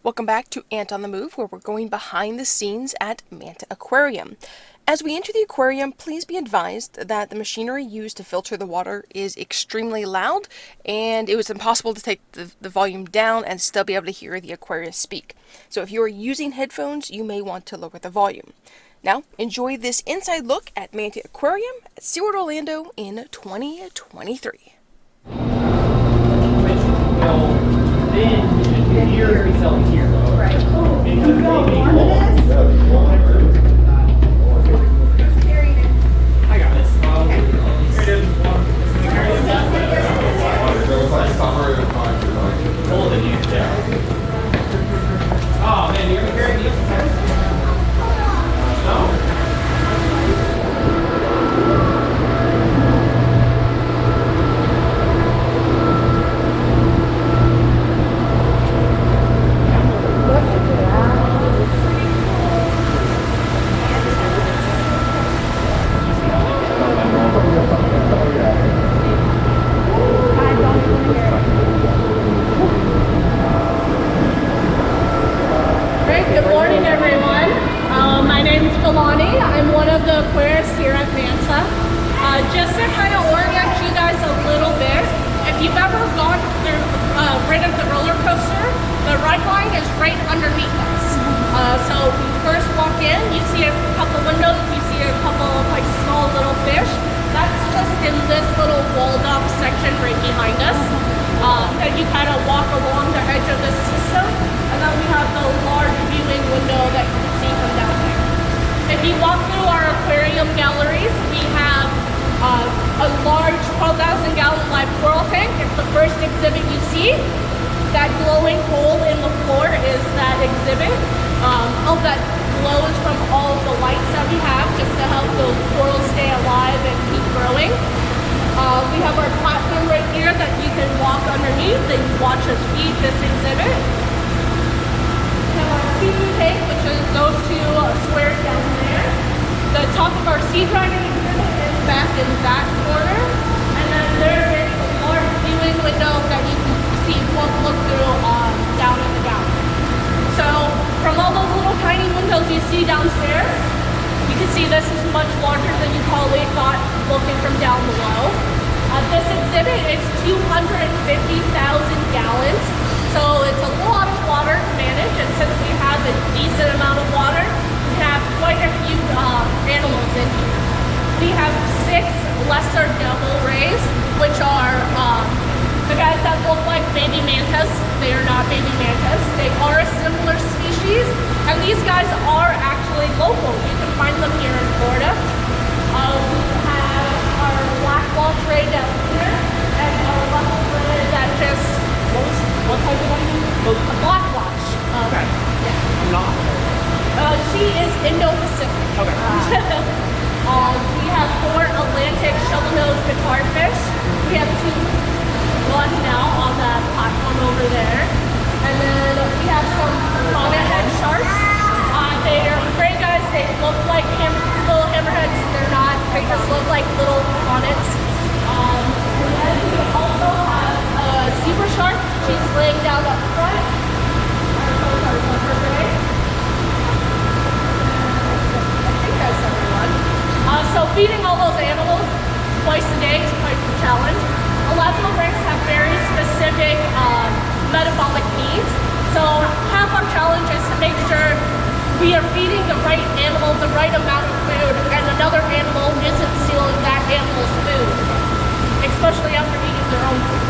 Welcome back to Ant on the Move, where we're going behind the scenes at Manta Aquarium. As we enter the aquarium, please be advised that the machinery used to filter the water is extremely loud, and it was impossible to take the volume down and still be able to hear the aquarius speak. So if you are using headphones, you may want to lower the volume. Now, enjoy this inside look at Manta Aquarium at SeaWorld Orlando in 2023. Then here we sell here. Right. Because they make I got this. Here it is. Hold it, you there. Oh man, you're gonna carry these? No? I'm one of the aquarists here at Manta. Just to kind of orient you guys a little bit, if you've ever gone through, ridden the roller coaster, the ride line is right underneath us. So when you first walk in, you see a couple windows, you see a couple of like small little fish. That's just in this little walled up section right behind us. And you kind of walk along the edge of the system, and then we have the large viewing window that you can see from down there. If you walk through our aquarium galleries, we have a large 12,000 gallon live coral tank. It's the first exhibit you see. That glowing hole in the floor is that exhibit. All that glows from all of the lights that we have just to help those corals stay alive and keep growing. We have our platform right here that you can walk underneath and watch us feed this exhibit. Seafood tank, which is those two squares down there. The top of our sea dragon exhibit is back in that corner, and then there is a large viewing window that you can see look through down in the gallery. So from all those little tiny windows you see downstairs, you can see this is much larger than you probably thought looking from down below. This exhibit is 250,000 gallons. So it's a lot of water to manage, and since we have a decent amount of water, we have quite a few animals in here. We have 6 lesser devil rays, which are the guys that look like baby mantas. They are not baby mantas. They are a similar species, and these guys are actually local. You can find them here in Florida. We have our black watch ray down here, and our leopard ray that just, what type of one? A black watch. Okay. Yeah. Not. She is Indo-Pacific. Okay. We have 4 Atlantic shovel-nosed guitarfish. We have 1 now on that platform over there. And then we have some bonnet-head sharks. They are great guys. They look like little hammerheads. They're not. They just look like little bonnets. And then we also have a zebra shark. She's laying down up front. I think that's everyone. So feeding all those animals twice a day is quite a challenge. Elasmobranchs have very specific metabolic needs. So half our challenge is to make sure we are feeding the right animal the right amount of food, and another animal isn't stealing that animal's food, especially after eating their own food.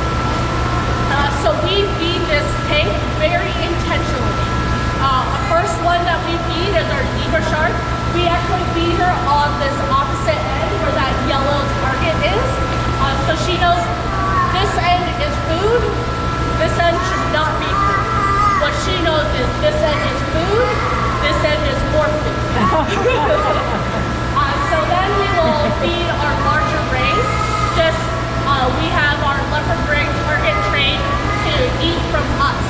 So we feed this tank very intentionally. The first one that we feed is our zebra shark. We actually feed her on this opposite end where that yellow target is. So she knows this end is food, this end should not be food. What she knows is this end is food, this end is more food. So then we will feed our larger rays. We have our leopard ray target trained to eat from us.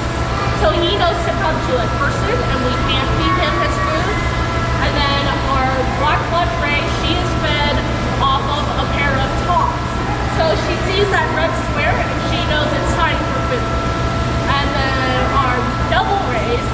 So he knows to come to a person and we can't feed him his food. And then our black watch ray, she is fed off of a pair of tongs. So she sees that red square and she knows it's time for food. And then our double rays,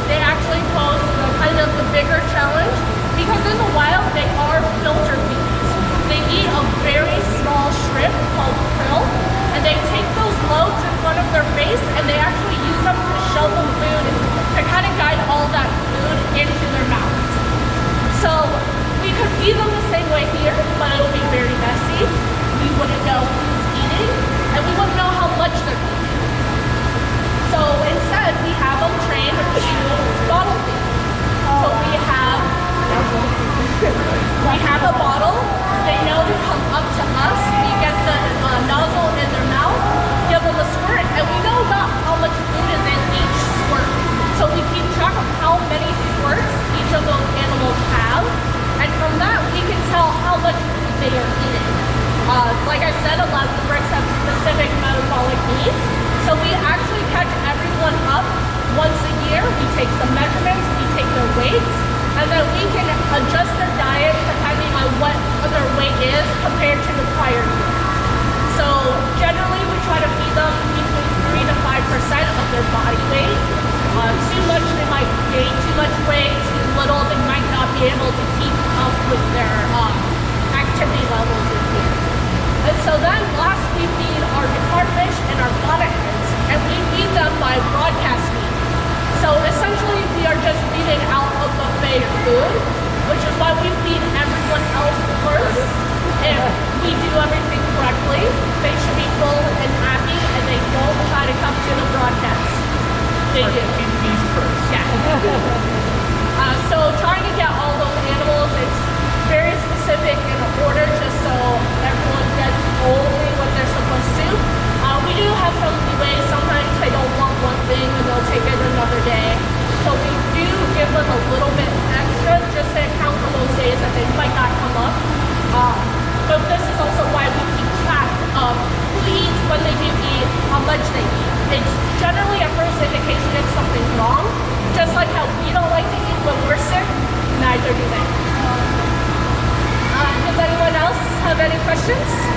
take some measurements, we take their weights, and then we can adjust their diet depending on what their weight is compared to the prior year. So generally we try to feed them between 3 to 5% of their body weight. Too much, they might gain too much weight. Too little, they might not be able to keep up with their activity levels in here. And so then last we feed our guitar fish and our bottomheads, and we feed them by broadcast feed. So essentially we are just feeding out of buffet food, which is why we feed everyone else first. If we do everything correctly, they should be full and happy, and they won't try to come to the broadcast. They do. Feed these first. Yeah. So trying to get all those animals, it's very specific in order just so everyone gets only what they're supposed to. We do have some leeway. Sometimes they don't want one thing and they'll take it another day. So we do give them a little bit extra just to account for those days that they might not come up. But this is also why we keep track of who eats, when they do eat, how much they eat. It's generally a first indication if something's wrong. Just like how we don't like to eat when we're sick, neither do they. Does anyone else have any questions?